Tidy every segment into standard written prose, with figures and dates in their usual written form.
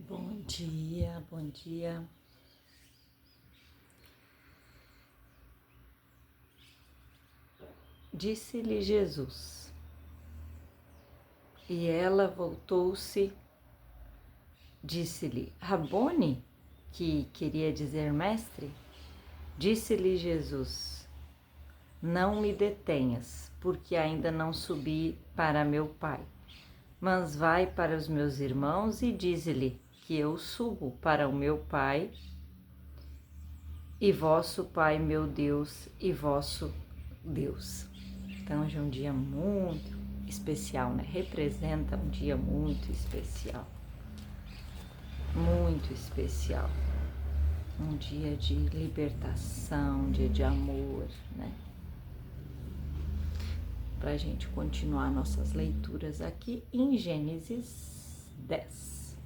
Bom dia, bom dia. Disse-lhe Jesus, e ela voltou-se, disse-lhe, Rabone, que queria dizer mestre. Disse-lhe Jesus, não me detenhas, porque ainda não subi para meu Pai. Mas vai para os meus irmãos e dize-lhe que eu subo para o meu Pai e vosso Pai, meu Deus, e vosso Deus. Então, hoje é um dia muito especial, né? Representa um dia muito especial. Muito especial. Um dia de libertação, um dia de amor, né? Para a gente continuar nossas leituras aqui em Gênesis 10.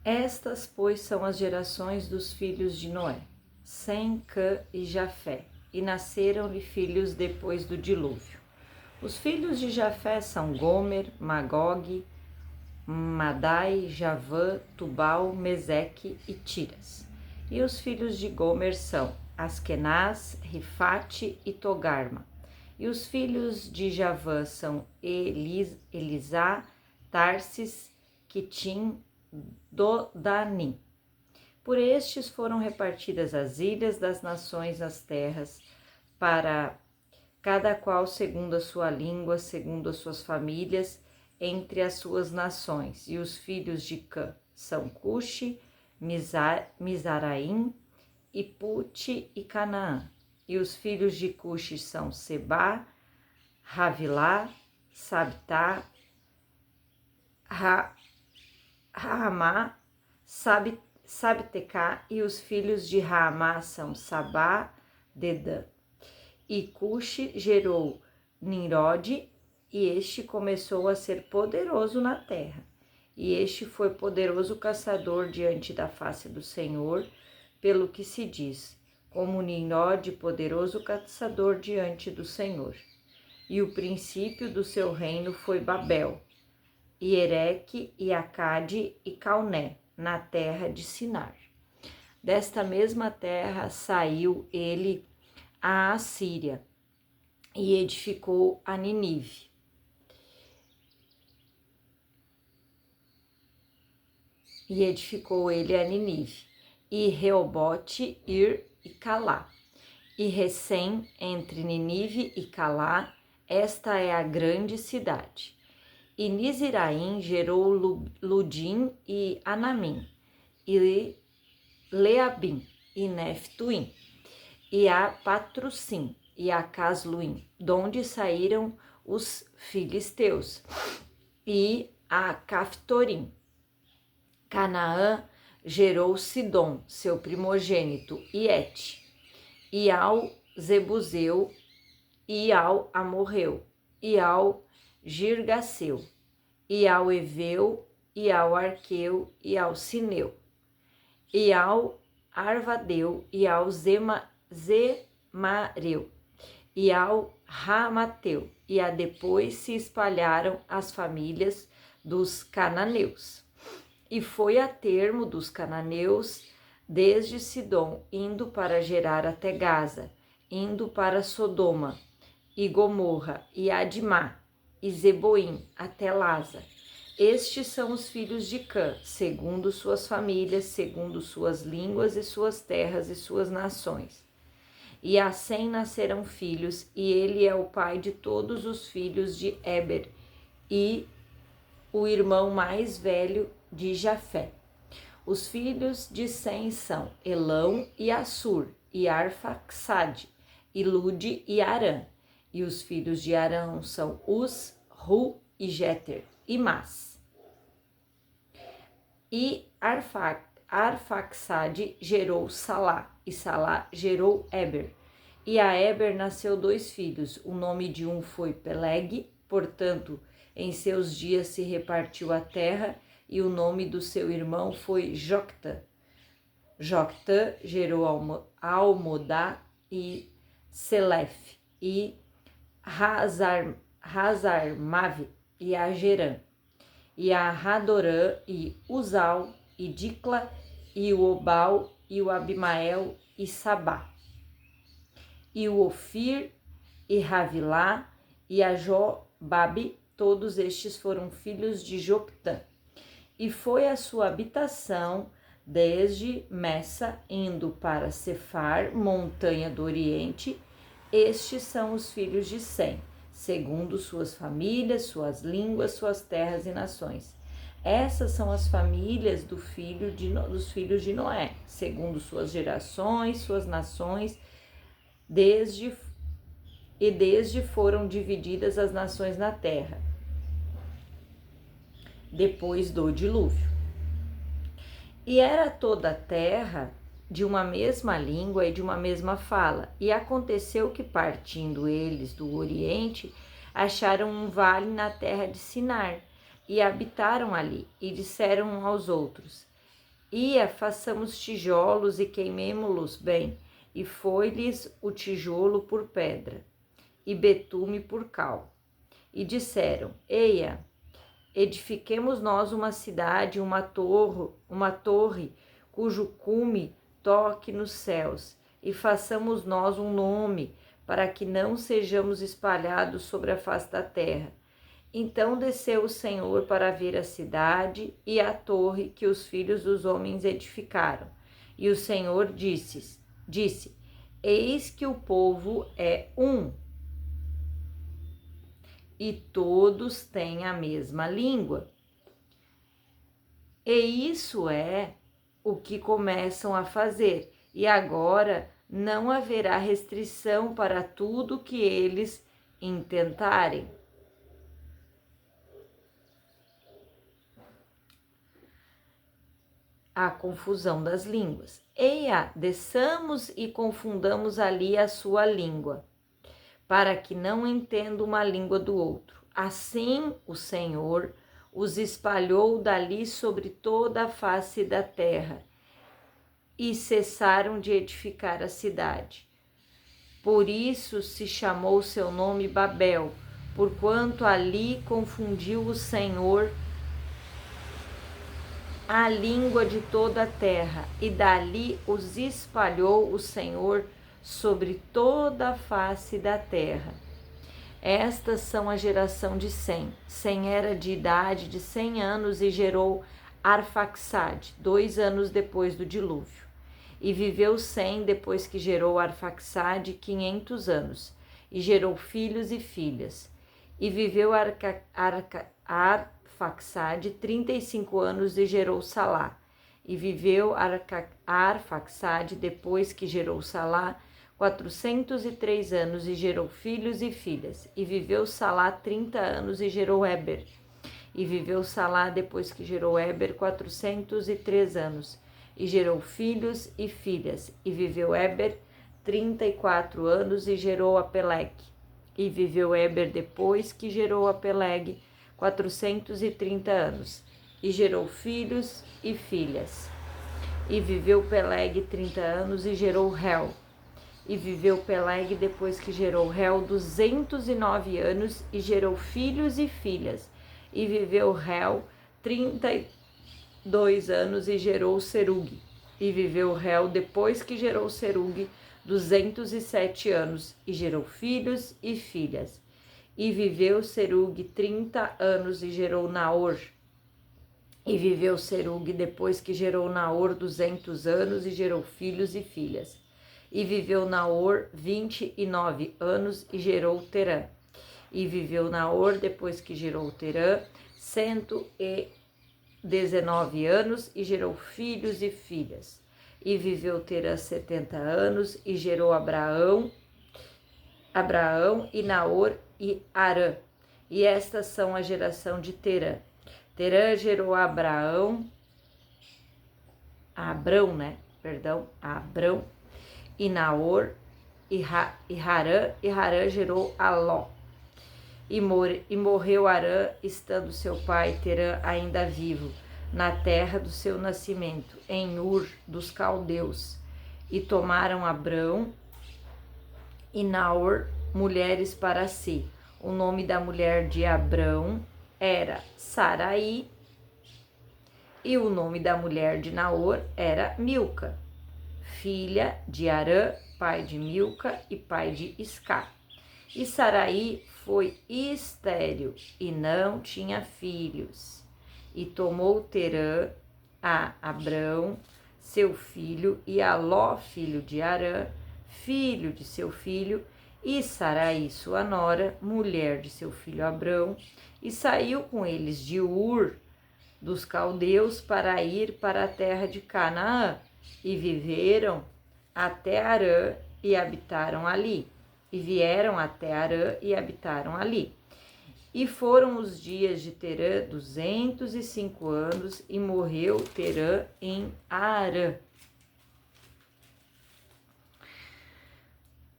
Estas, pois, são as gerações dos filhos de Noé, Sem, Cã e Jafé, e nasceram-lhe filhos depois do dilúvio. Os filhos de Jafé são Gomer, Magog, Madai, Javã, Tubal, Meseque e Tiras. E os filhos de Gomer são Askenaz, Rifate e Togarma. E os filhos de Javã são Elisá, Tarsis, Quitim, Dodanim. Por estes foram repartidas as ilhas das nações nas terras, para cada qual segundo a sua língua, segundo as suas famílias, entre as suas nações. E os filhos de Cã são Cuxi, Mizaraim, e Pute e Canaã. E os filhos de Cuxi são Sebá, Havilá, Sabtá, Raamá, Sabtecá, e os filhos de Raamá são Sabá, Dedã. E Cuxi gerou Nimrode, e este começou a ser poderoso na terra. E este foi poderoso caçador diante da face do Senhor, pelo que se diz, como Nimrode, poderoso caçador diante do Senhor. E o princípio do seu reino foi Babel, e Ereque, e Acade, e Calné, na terra de Sinar. Desta mesma terra saiu ele à Assíria, e edificou a Nínive. E edificou ele a Nínive, e Reobote, Ir e Calá. E Recém, entre Nínive e Calá, esta é a grande cidade. E Niziraim gerou Ludim e Anamim, e Leabim, e Neftuim, e a Patrussim, e a Casluim, donde saíram os filisteus, e a Caftorim. Canaã gerou Sidom, seu primogênito, e Et, e ao Zebuseu, e ao Amorreu, e ao Girgaseu, e ao Eveu, e ao Arqueu, e ao Sineu, e ao Arvadeu, e ao Zemareu, e ao Ramateu, e a depois se espalharam as famílias dos cananeus. E foi a termo dos cananeus desde Sidom, indo para Gerar até Gaza, indo para Sodoma, e Gomorra, e Adimá, e Zeboim, até Laza. Estes são os filhos de Cã, segundo suas famílias, segundo suas línguas e suas terras e suas nações. E a Sem nasceram filhos, e ele é o pai de todos os filhos de Éber, e o irmão mais velho de Jafé. Os filhos de Sem são Elão e Assur, e Arfaxade, e Lude e Arã. E os filhos de Arão são Uz, Ru e Jeter, e Mas. E Arfaxade gerou Salá, e Salá gerou Éber. E a Éber nasceu 2 filhos, o nome de um foi Peleg, portanto, em seus dias se repartiu a terra, e o nome do seu irmão foi Joctã. Joctã gerou Almodá e Selef, e Hazarmave e Agerã. e a Hadorã, e Uzal, e Dicla, e o Obal, e o Abimael, e Sabá, e o Ofir, e Havilá, e a Jobabe, todos estes foram filhos de Joctã. E foi a sua habitação desde Messa, indo para Cefar, montanha do Oriente. Estes são os filhos de Sem, segundo suas famílias, suas línguas, suas terras e nações. Essas são as famílias dos filhos de Noé, segundo suas gerações, suas nações, desde foram divididas as nações na terra, depois do dilúvio. E era toda a terra de uma mesma língua e de uma mesma fala. E aconteceu que, partindo eles do Oriente, acharam um vale na terra de Sinar, e habitaram ali, e disseram uns aos outros: Ia, façamos tijolos e queimemo-los bem. E foi-lhes o tijolo por pedra, e betume por cal. E disseram: Eia, edifiquemos nós uma cidade, uma torre, cujo cume toque nos céus, e façamos nós um nome, para que não sejamos espalhados sobre a face da terra. Então desceu o Senhor para ver a cidade e a torre que os filhos dos homens edificaram. E o Senhor disse: Eis que o povo é um, e todos têm a mesma língua. E isso é o que começam a fazer. E agora não haverá restrição para tudo que eles intentarem. A confusão das línguas. Eia, desçamos e confundamos ali a sua língua, para que não entenda uma língua do outro. Assim o Senhor os espalhou dali sobre toda a face da terra, e cessaram de edificar a cidade. Por isso se chamou seu nome Babel, porquanto ali confundiu o Senhor a língua de toda a terra, e dali os espalhou o Senhor sobre toda a face da terra. Estas são a geração de Sem. Sem era de idade de 100 anos e gerou Arfaxade, 2 anos depois do dilúvio. E viveu Sem, depois que gerou Arfaxade, 500 anos, e gerou filhos e filhas. E viveu Arfaxade 35 anos e gerou Salá. E viveu Arfaxade, depois que gerou Salá, 403 anos e gerou filhos e filhas. E viveu Salá 30 anos e gerou Éber. E viveu Salá, depois que gerou Éber, 403 anos e gerou filhos e filhas. E viveu Éber 34 anos e gerou Apelegue. E viveu Éber, depois que gerou Apelegue, 430 anos e gerou filhos e filhas. E viveu Pelegue 30 anos e gerou Réu. E viveu Pelegue, depois que gerou Réu, 209 anos e gerou filhos e filhas. E viveu Réu 32 anos e gerou Serugue. E viveu Réu, depois que gerou Serugue, 207 anos e gerou filhos e filhas. E viveu Serugue 30 anos e gerou Naor. E viveu Serugue, depois que gerou Naor, 200 anos e gerou filhos e filhas. E viveu Naor 29 anos e gerou Terã. E viveu Naor, depois que gerou Terã, 119 anos e gerou filhos e filhas. E viveu Terã 70 anos e gerou Abraão e Naor e Arã. E estas são a geração de Terã. Terã gerou Abrão e Naor e Harã, e Harã gerou Aló. E morreu Harã, estando seu pai Terã ainda vivo, na terra do seu nascimento, em Ur dos caldeus. E tomaram Abrão e Naor mulheres para si. O nome da mulher de Abrão era Sarai, e o nome da mulher de Naor era Milca, filha de Arã, pai de Milca e pai de Isca. E Sarai foi estéril e não tinha filhos. E tomou Terã a Abrão, seu filho, e a Ló, filho de Arã, filho de seu filho, e Sarai, sua nora, mulher de seu filho Abrão, e saiu com eles de Ur dos caldeus para ir para a terra de Canaã, e viveram até Harã e habitaram ali. E vieram até Harã e habitaram ali. E foram os dias de Terã 205 anos, e morreu Terã em Harã.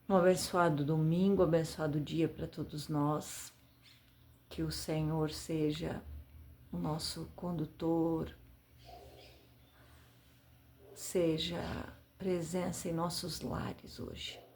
Um abençoado domingo, abençoado dia para todos nós. Que o Senhor seja o nosso condutor, seja presença em nossos lares hoje.